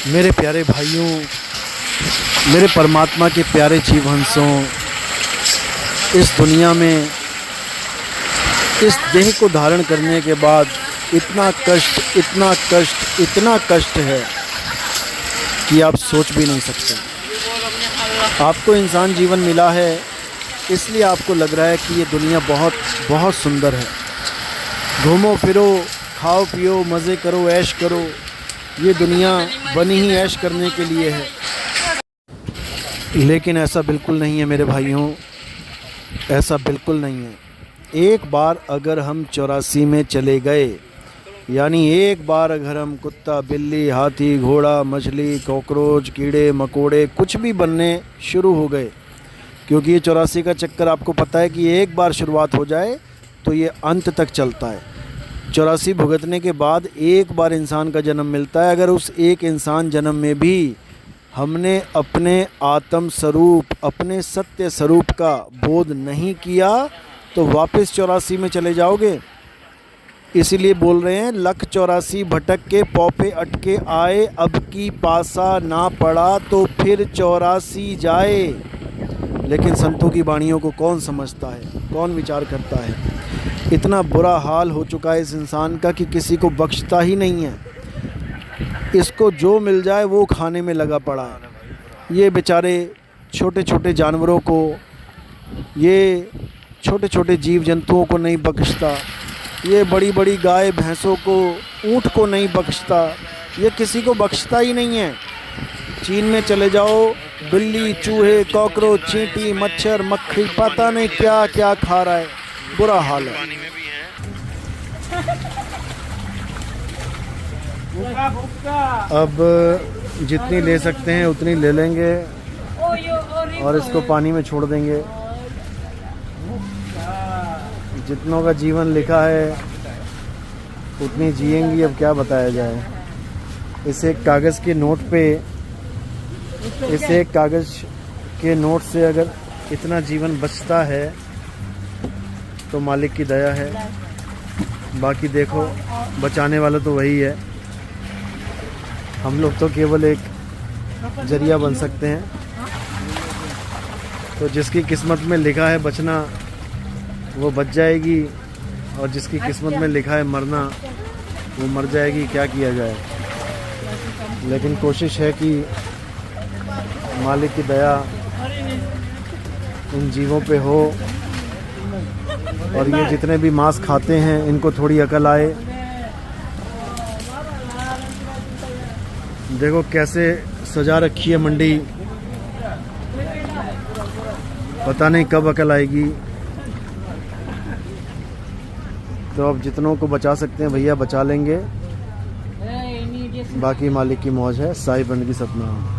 मेरे प्यारे भाइयों, मेरे परमात्मा के प्यारे जीव हंसों, इस दुनिया में इस देह को धारण करने के बाद इतना कष्ट, इतना कष्ट, इतना कष्ट है कि आप सोच भी नहीं सकते। आपको इंसान जीवन मिला है, इसलिए आपको लग रहा है कि ये दुनिया बहुत बहुत सुंदर है। घूमो फिरो, खाओ पियो, मज़े करो, ऐश करो। ये दुनिया बनी ही ऐश करने के लिए है। लेकिन ऐसा बिल्कुल नहीं है मेरे भाइयों, ऐसा बिल्कुल नहीं है। एक बार अगर हम 84 में चले गए, यानी एक बार अगर हम कुत्ता, बिल्ली, हाथी, घोड़ा, मछली, कॉकरोच, कीड़े मकोड़े कुछ भी बनने शुरू हो गए, क्योंकि ये 84 का चक्कर आपको पता है कि एक बार शुरुआत हो जाए तो ये अंत तक चलता है। 84 भुगतने के बाद एक बार इंसान का जन्म मिलता है। अगर उस एक इंसान जन्म में भी हमने अपने आत्म स्वरूप, अपने सत्य स्वरूप का बोध नहीं किया तो वापस 84 में चले जाओगे। इसीलिए बोल रहे हैं, लख 84 भटक के पौपे अटके आए, अब की पासा ना पड़ा तो फिर 84 जाए। लेकिन संतों की वाणियों को कौन समझता है, कौन विचार करता है। इतना बुरा हाल हो चुका है इस इंसान का कि किसी को बख्शता ही नहीं है। इसको जो मिल जाए वो खाने में लगा पड़ा है। ये बेचारे छोटे छोटे जानवरों को, ये छोटे छोटे जीव जंतुओं को नहीं बख्शता। ये बड़ी बड़ी गाय भैंसों को, ऊँट को नहीं बख्शता। ये किसी को बख्शता ही नहीं है। चीन में चले जाओ, बिल्ली, चूहे, कॉकरोच, चींटी, मच्छर, मक्खी, पता नहीं क्या क्या खा रहा है। बुरा हाल है। अब जितनी ले सकते हैं उतनी ले लेंगे और इसको पानी में छोड़ देंगे। जितनों का जीवन लिखा है उतनी जिएंगी, अब क्या बताया जाए। इस एक कागज़ के नोट पे, इस एक कागज़ के नोट से अगर इतना जीवन बचता है तो मालिक की दया है। बाकी देखो, बचाने वाला तो वही है। हम लोग तो केवल एक जरिया बन सकते हैं। तो जिसकी किस्मत में लिखा है बचना वो बच जाएगी, और जिसकी किस्मत में लिखा है मरना वो मर जाएगी। क्या किया जाए। लेकिन कोशिश है कि मालिक की दया इन जीवों पे हो, और ये जितने भी मांस खाते हैं इनको थोड़ी अकल आए। देखो कैसे सजा रखी है मंडी, पता नहीं कब अकल आएगी। तो अब जितनों को बचा सकते हैं भैया बचा लेंगे, बाकी मालिक की मौज है। साहिब बंदगी सतनाम।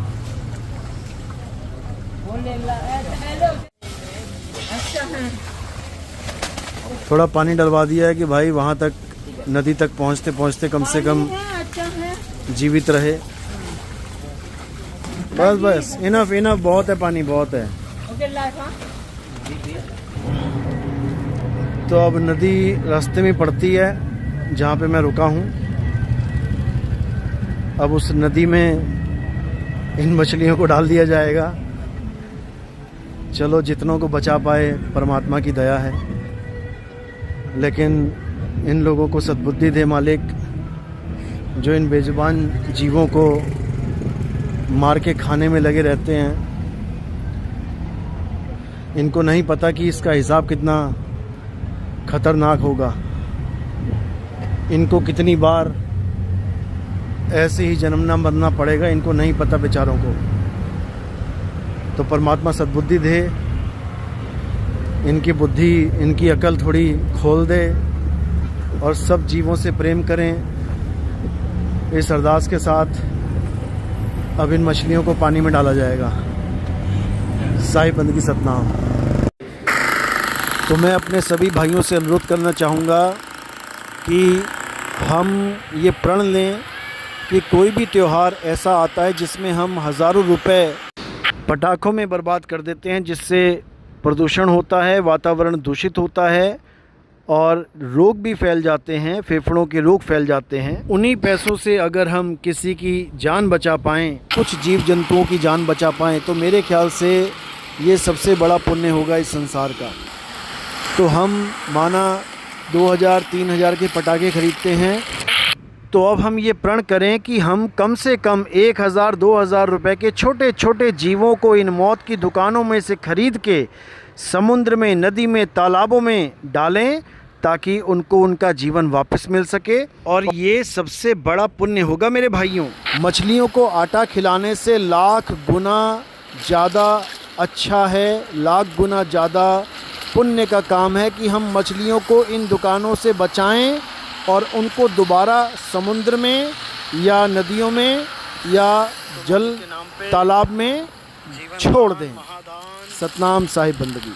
थोड़ा पानी डलवा दिया है कि भाई वहाँ तक, नदी तक पहुँचते पहुँचते कम से कम जीवित रहे। बस बस, इनफ इनफ, बहुत है पानी, बहुत है। तो अब नदी रास्ते में पड़ती है जहाँ पे मैं रुका हूँ। अब उस नदी में इन मछलियों को डाल दिया जाएगा। चलो, जितनों को बचा पाए परमात्मा की दया है। लेकिन इन लोगों को सद्बुद्धि दे मालिक, जो इन बेजुबान जीवों को मार के खाने में लगे रहते हैं। इनको नहीं पता कि इसका हिसाब कितना खतरनाक होगा। इनको कितनी बार ऐसे ही जन्मना मरना पड़ेगा, इनको नहीं पता बेचारों को। तो परमात्मा सद्बुद्धि दे, इनकी बुद्धि, इनकी अकल थोड़ी खोल दे, और सब जीवों से प्रेम करें। इस अरदास के साथ अब इन मछलियों को पानी में डाला जाएगा। साहिब बंदगी सतनाम। तो मैं अपने सभी भाइयों से अनुरोध करना चाहूँगा कि हम ये प्रण लें कि कोई भी त्यौहार ऐसा आता है जिसमें हम हज़ारों रुपए पटाखों में बर्बाद कर देते हैं, जिससे प्रदूषण होता है, वातावरण दूषित होता है, और रोग भी फैल जाते हैं, फेफड़ों के रोग फैल जाते हैं। उन्हीं पैसों से अगर हम किसी की जान बचा पाएँ, कुछ जीव जंतुओं की जान बचा पाएँ, तो मेरे ख्याल से ये सबसे बड़ा पुण्य होगा इस संसार का। तो हम माना 2000-3000 के पटाखे खरीदते हैं, तो अब हम ये प्रण करें कि हम कम से कम 1000-2000 रुपए के छोटे छोटे जीवों को इन मौत की दुकानों में से खरीद के समुद्र में, नदी में, तालाबों में डालें, ताकि उनको उनका जीवन वापस मिल सके। और ये सबसे बड़ा पुण्य होगा मेरे भाइयों। मछलियों को आटा खिलाने से लाख गुना ज़्यादा अच्छा है, लाख गुना ज़्यादा पुण्य का काम है कि हम मछलियों को इन दुकानों से बचाएं और उनको दोबारा समुद्र में या नदियों में या जल तालाब में छोड़ दें। सतनाम साहिब बंदगी।